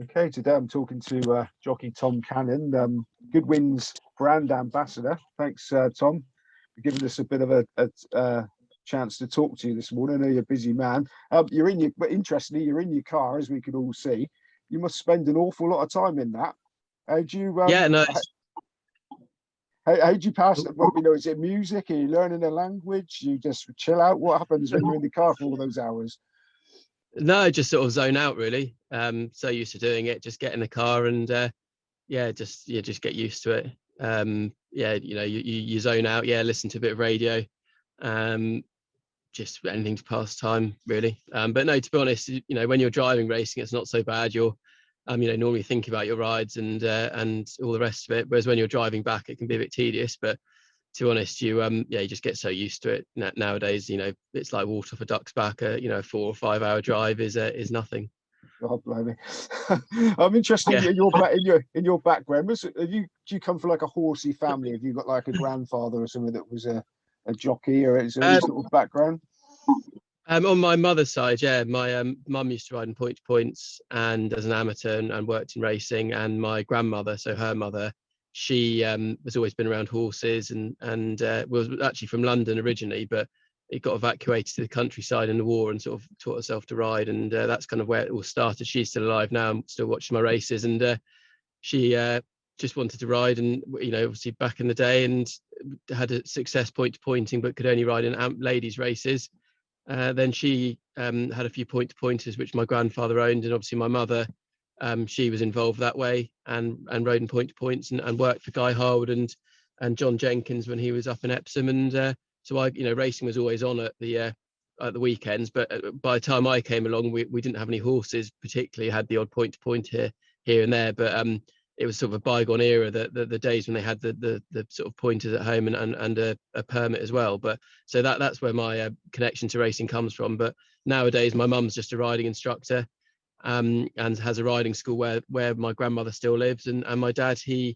Okay, today I'm talking to jockey Tom Cannon, Goodwin's brand ambassador. Thanks, Tom, for giving us a bit of a chance to talk to you this morning. I know you're a busy man. But interestingly, you're in your car, as we could all see. You must spend an awful lot of time in that. How do you Yeah, no. how do you pass it? Well, is it music? Are you learning a language? You just chill out? What happens when you're in the car for all those hours? No, just sort of zone out really. So used to doing it, just get in the car and just get used to it. You zone out, listen to a bit of radio, just anything to pass time really. But no, to be honest, when you're driving racing, it's not so bad. You're normally think about your rides and all the rest of it. Whereas when you're driving back, it can be a bit tedious. But to be honest, you just get so used to it nowadays. It's like water for ducks back. A 4 or 5 hour drive is nothing. God, blimey. I'm interested in your background. Do you come from like a horsey family? Have you got like a grandfather or something that was a jockey, or is there any sort of background? On my mother's side, my mum used to ride in point to points and as an amateur and worked in racing. And my grandmother, so her mother, she has always been around horses and was actually from London originally, but it got evacuated to the countryside in the war and sort of taught herself to ride. And that's kind of where it all started. She's still alive now and still watching my races. And she just wanted to ride and, obviously back in the day, and had a success point to pointing, but could only ride in ladies races. Then she had a few point to pointers which my grandfather owned, and obviously my mother, she was involved that way and rode in point to points and worked for Guy Harwood and John Jenkins when he was up in Epsom. And so racing was always on at the weekends. But by the time I came along, we didn't have any horses particularly. Had the odd point to point here and there, but it was sort of a bygone era, the days when they had the sort of pointers at home and a permit as well. But so that's where my connection to racing comes from. But nowadays my mum's just a riding instructor, and has a riding school where my grandmother still lives, and my dad, he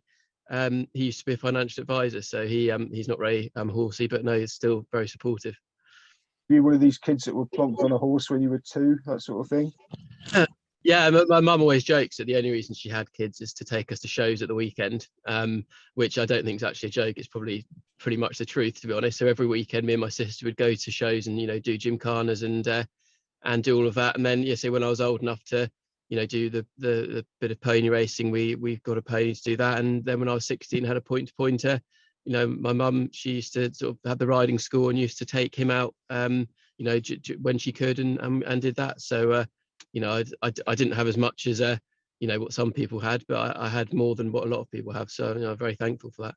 used to be a financial advisor, so he's not very horsey, but no, he's still very supportive. Were you one of these kids that were plonked on a horse when you were 2, that sort of thing? Yeah, my mum always jokes that the only reason she had kids is to take us to shows at the weekend, which I don't think is actually a joke. It's probably pretty much the truth, to be honest. So every weekend, me and my sister would go to shows and do gymkhanas and do all of that. And then so when I was old enough to do the bit of pony racing, we got a pony to do that. And then when I was 16, had a point to pointer. My mum, she used to sort of have the riding school and used to take him out when she could and did that. So I didn't have as much as what some people had, but I had more than what a lot of people have. So I'm very thankful for that.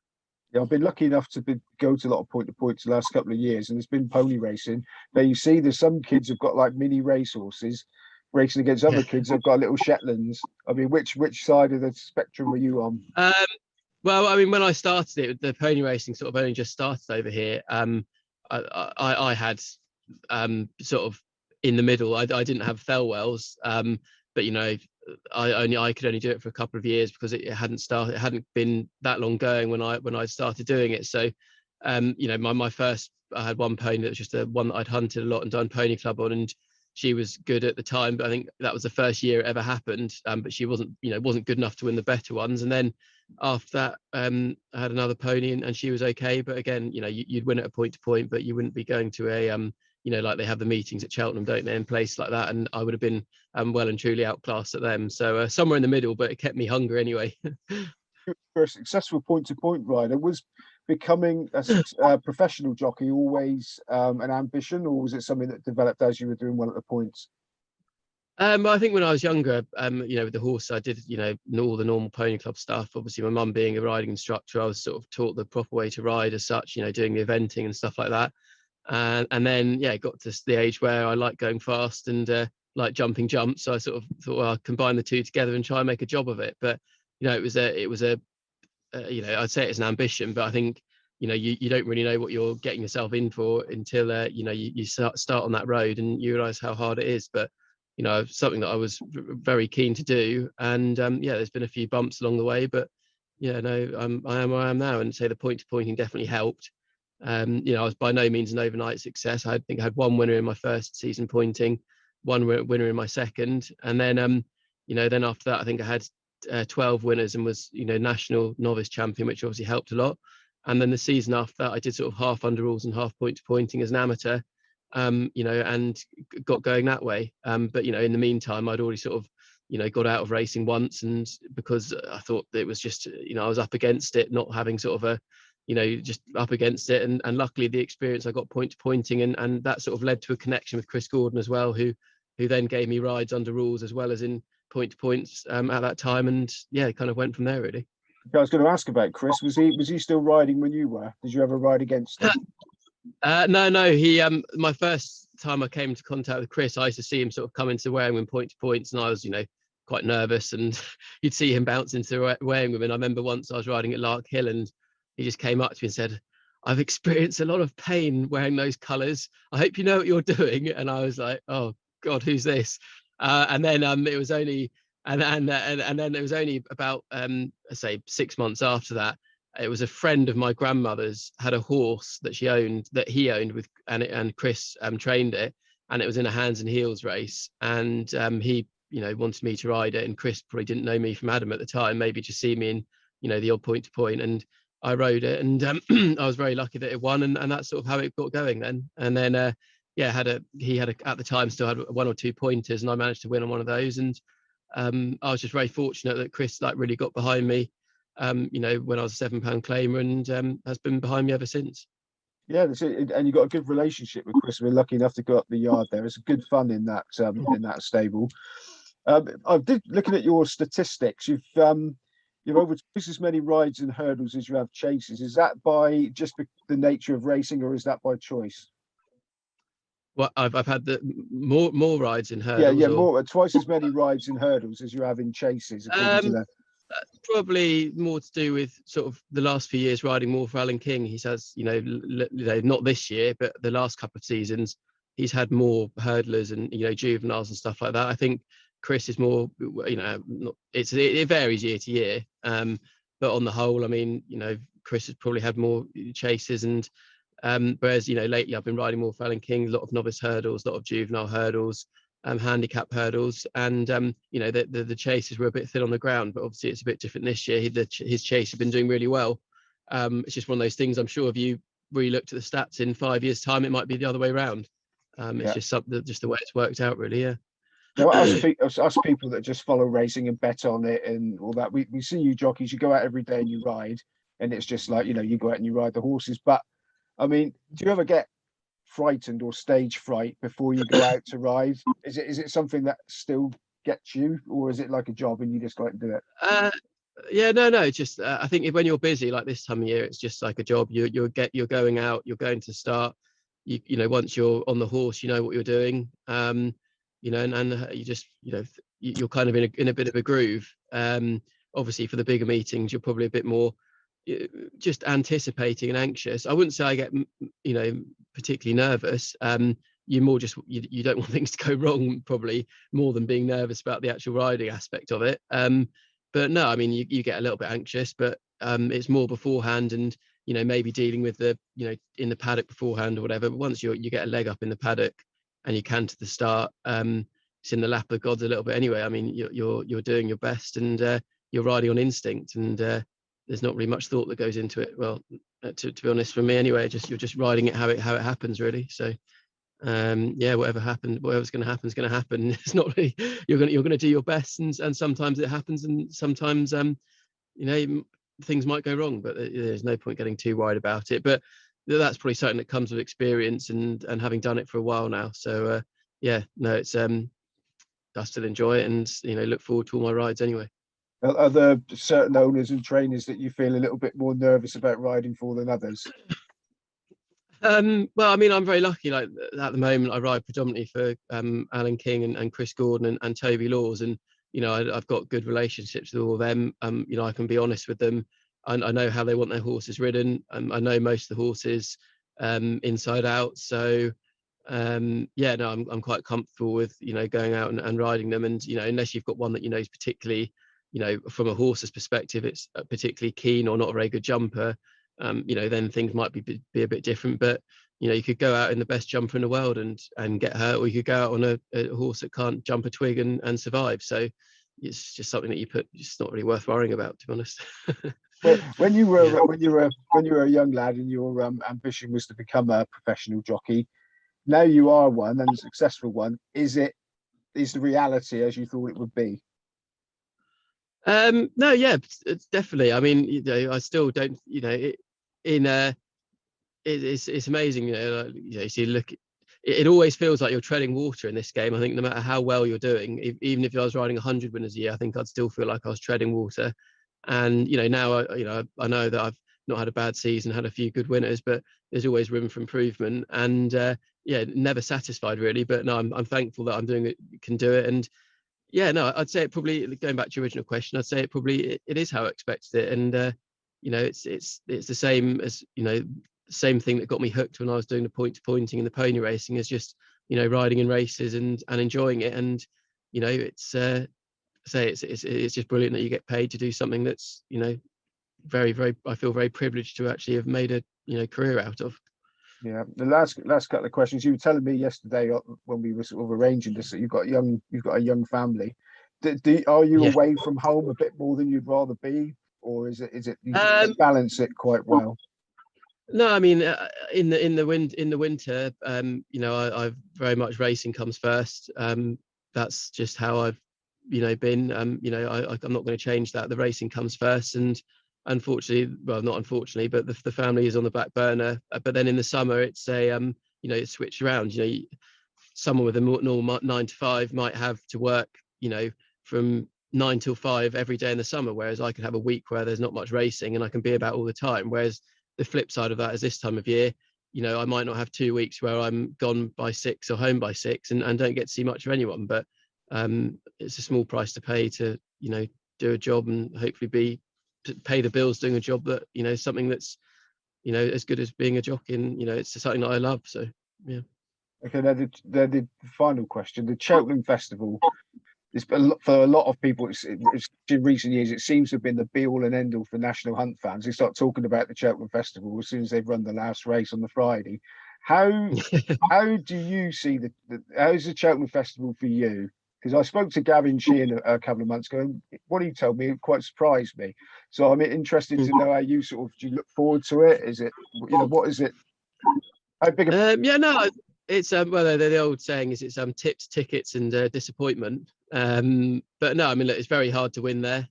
Yeah, I've been lucky enough to go to a lot of point to points the last couple of years, and there's been pony racing. Now you see, there's some kids who've got like mini racehorses racing against other kids who've got little Shetlands. I mean, which side of the spectrum were you on? Well, I mean, when I started it, the pony racing sort of only just started over here. I had sort of in the middle. I didn't have Thelwells, but I could only do it for a couple of years because it hadn't been that long going when I started doing it. So my first, I had one pony that was just one that I'd hunted a lot and done pony club on, and she was good at the time, but I think that was the first year it ever happened. But she wasn't good enough to win the better ones. And then after that, I had another pony and she was okay. But again, you'd win at a point to point, but you wouldn't be going to a like they have the meetings at Cheltenham, don't they, in place like that. And I would have been well and truly outclassed at them. So somewhere in the middle, but it kept me hungry anyway. For a successful point to point rider, was becoming a professional jockey always an ambition, or was it something that developed as you were doing well at the points? I think when I was younger, with the horse, I did, all the normal pony club stuff. Obviously, my mum being a riding instructor, I was sort of taught the proper way to ride as such, doing the eventing and stuff like that. And then, it got to the age where I like going fast and like jumping jumps. So I sort of thought, well, I'll combine the two together and try and make a job of it. But, it was I'd say it's an ambition, but I think, you don't really know what you're getting yourself in for until, you start on that road and you realize how hard it is. But, something that I was very keen to do. And there's been a few bumps along the way, but I am where I am now. And say the point to pointing definitely helped. I was by no means an overnight success. I think I had one winner in my first season pointing, one winner in my second, and then then after that, I think I had 12 winners and was, national novice champion, which obviously helped a lot. And then the season after that, I did sort of half under rules and half point to pointing as an amateur, and got going that way. But, in the meantime, I'd already sort of, got out of racing once, and because I thought that it was just, I was up against it, not having sort of just up against it. And luckily the experience I got point to pointing, and that sort of led to a connection with Chris Gordon as well, who then gave me rides under rules as well as in point to points at that time. And yeah, it kind of went from there really. I was going to ask about Chris. Was he still riding when you were? Did you ever ride against him? No. He my first time I came into contact with Chris, I used to see him sort of come into weighing room point to points, and I was, quite nervous, and you'd see him bounce into the weighing room. And I remember once I was riding at Lark Hill, and he just came up to me and said, "I've experienced a lot of pain wearing those colours. I hope you know what you're doing." And I was like, "Oh God, who's this?" And then it was only and then it was only about say 6 months after that. It was a friend of my grandmother's had a horse that he owned with, and Chris trained it, and it was in a hands and heels race, and he wanted me to ride it, and Chris probably didn't know me from Adam at the time, maybe just see me in the odd point to point, and I rode it, and I was very lucky that it won, and that's sort of how it got going then. And then he had at the time still had 1 or 2 pointers, and I managed to win on one of those. And I was just very fortunate that Chris really got behind me, when I was a £7 claimer, and has been behind me ever since. Yeah, and you got a good relationship with Chris. We're lucky enough to go up the yard there. It's good fun in that stable. I did looking at your statistics. You've over twice as many rides and hurdles as you have chases. Is that by just the nature of racing, or is that by choice? Well, I've had more rides in hurdles. More twice as many rides in hurdles as you have in chases. Probably more to do with sort of the last few years riding more for Alan King. He has, not this year, but the last couple of seasons, he's had more hurdlers and juveniles and stuff like that. I think Chris is more, it varies year to year, but on the whole, I mean, Chris has probably had more chases, and whereas lately I've been riding more for Alan King, a lot of novice hurdles, a lot of juvenile hurdles, handicap hurdles, and the chases were a bit thin on the ground, but obviously it's a bit different this year. His chase has been doing really well. It's just one of those things. I'm sure if you really looked at the stats in 5 years' time, it might be the other way around. It's just the way it's worked out, really. Yeah. Now, us people that just follow racing and bet on it and all that, we see you jockeys, you go out every day and you ride, and it's just like, you go out and you ride the horses. But I mean, do you ever get frightened or stage fright before you go out to ride? Is it something that still gets you, or is it like a job and you just go out and do it? Yeah, no. Just I think when you're busy like this time of year, it's just like a job. You're going out, you're going to start. Once you're on the horse, you know what you're doing. And you just you're kind of in a bit of a groove. Obviously for the bigger meetings, you're probably a bit more just anticipating and anxious. I wouldn't say I get particularly nervous. You more just you don't want things to go wrong, probably more than being nervous about the actual riding aspect of it. But no, I mean you get a little bit anxious, but it's more beforehand, and maybe dealing with the in the paddock beforehand or whatever. But once you get a leg up in the paddock and you can to the start, it's in the lap of the gods a little bit anyway. I mean you're doing your best, and you're riding on instinct, and there's not really much thought that goes into it. Well, to be honest, for me anyway, you're just riding it how it happens, really. So whatever's going to happen is going to happen. It's not really you're going to do your best, and sometimes it happens, and sometimes things might go wrong, but there's no point getting too worried about it. But that's probably something that comes with experience and having done it for a while now. So it's I still enjoy it, and look forward to all my rides anyway. Are there certain owners and trainers that you feel a little bit more nervous about riding for than others? Well, I mean, I'm very lucky. Like at the moment, I ride predominantly for Alan King and Chris Gordon and Toby Laws, and I've got good relationships with all of them. I can be honest with them. I know how they want their horses ridden. I know most of the horses inside out. So I'm quite comfortable with going out and riding them. And unless you've got one that is particularly from a horse's perspective, it's particularly keen or not a very good jumper. Then things might be a bit different. But you could go out in the best jumper in the world and get hurt, or you could go out on a horse that can't jump a twig and survive. So it's just something that you put, it's not really worth worrying about, to be honest. When you were Yeah. when you were a young lad and your ambition was to become a professional jockey, now you are one and a successful one. Is the reality as you thought it would be? No, yeah, it's definitely. I mean, I still don't, it's amazing, like, you see, look, it always feels like you're treading water in this game. I think no matter how well you're doing, even if I was riding 100 winners a year, I think I'd still feel like I was treading water. And now I know that I've not had a bad season, had a few good winners, but there's always room for improvement. And yeah, never satisfied really. But no, I'm thankful that I'm doing it, can do it. And yeah, no, I'd say it probably, going back to your original question, I'd say it probably it is how I expected it. And it's the same as same thing that got me hooked when I was doing the point to pointing and the pony racing, is just riding in races and enjoying it. And it's it's just brilliant that you get paid to do something that's very, very, I feel very privileged to actually have made a career out of. Yeah, the last couple of questions. You were telling me yesterday when we were sort of arranging this that you've got a young family. Are you Yeah. away from home a bit more than you'd rather be, or is it you Um, balance it quite well? no, I mean, in the winter, I very much, racing comes first. That's just how I've been. I'm not going to change that. The racing comes first, and unfortunately, well, not unfortunately, but the family is on the back burner. But then in the summer, it's it's switched around. Someone with a normal 9 to 5 might have to work from 9 till 5 every day in the summer, whereas I could have a week where there's not much racing and I can be about all the time. Whereas the flip side of that is this time of year, I might not have 2 weeks where I'm gone by 6 or home by 6 and don't get to see much of anyone. But it's a small price to pay to do a job and hopefully pay the bills doing a job that something that's as good as being a jockey, and it's something that I love. So yeah. Okay, the final question. The Cheltenham Festival is for a lot of people. It's in recent years. It seems to have been the be all and end all for national hunt fans. They start talking about the Cheltenham Festival as soon as they've run the last race on the Friday. How do you see how's the Cheltenham Festival for you? Because I spoke to Gavin Sheehan a couple of months ago, and what he told me it quite surprised me. So I'm interested to know how you do you look forward to it? Is it what is it? How big a Yeah, no, it's well, the old saying is it's tips, tickets, and disappointment. But no, I mean, look, it's very hard to win there.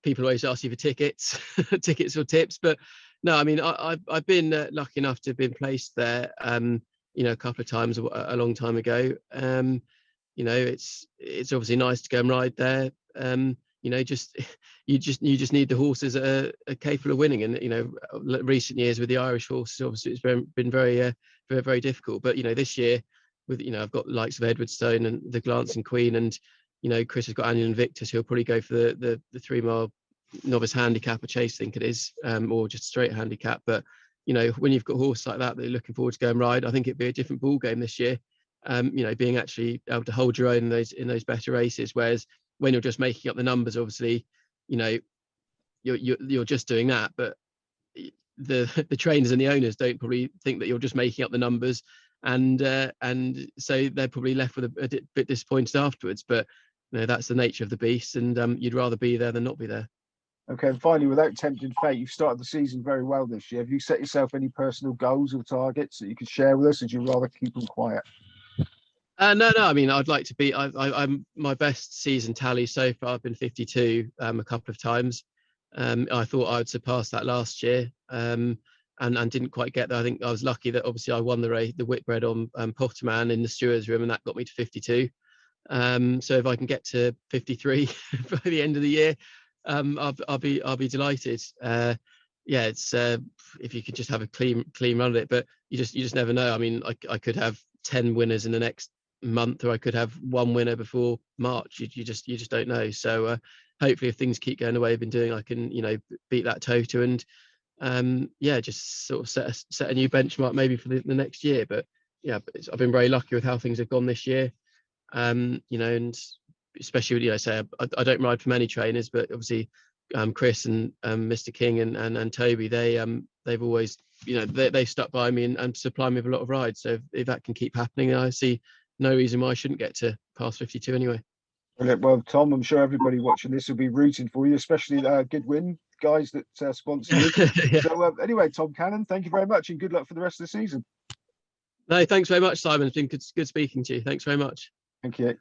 People always ask you for tickets, tickets or tips, but no, I mean, I've been lucky enough to have been placed there. A couple of times a long time ago. It's obviously nice to go and ride there. Just you just need the horses that are capable of winning. And recent years with the Irish horses, obviously it's been very very, very difficult. But this year with I've got the likes of Edwardstone and the Glancing Queen, and Chris has got Annual Invictus, who'll probably go for the 3 mile novice handicap, a chase, I think it is, or just straight handicap. But when you've got a horse like that that you're looking forward to go and ride, I think it'd be a different ball game this year. Being actually able to hold your own in those better races, whereas when you're just making up the numbers, obviously you're just doing that. But the trainers and the owners don't probably think that you're just making up the numbers, and so they're probably left with a bit disappointed afterwards. But that's the nature of the beast, and you'd rather be there than not be there. Okay, and finally, without tempting fate, you've started the season very well this year. Have you set yourself any personal goals or targets that you could share with us, or do you rather keep them quiet? No. I mean, I'd like to be. I'm my best season tally so far. I've been 52 a couple of times. I thought I'd surpass that last year, and didn't quite get there. I think I was lucky that obviously I won the race, the Whitbread on Potterman in the stewards room, and that got me to 52. So if I can get to 53 by the end of the year, I'll be delighted. Yeah, it's if you could just have a clean run of it, but you just never know. I mean, I could have 10 winners in the next month, or I could have 1 winner before March. You just don't know. So hopefully, if things keep going the way I've been doing, I can beat that total and just sort of set a new benchmark maybe for the next year. But yeah, I've been very lucky with how things have gone this year. And especially with say I don't ride for many trainers, but obviously Chris and Mr. King and Toby, they've always they stuck by me and supply me with a lot of rides. So if that can keep happening, I see no reason why I shouldn't get to past 52 anyway. Brilliant. Well, Tom, I'm sure everybody watching this will be rooting for you, especially Goodwin guys that sponsor you. Yeah. So anyway, Tom Cannon, thank you very much, and good luck for the rest of the season. No, thanks very much, Simon. It's been good speaking to you. Thanks very much. Thank you.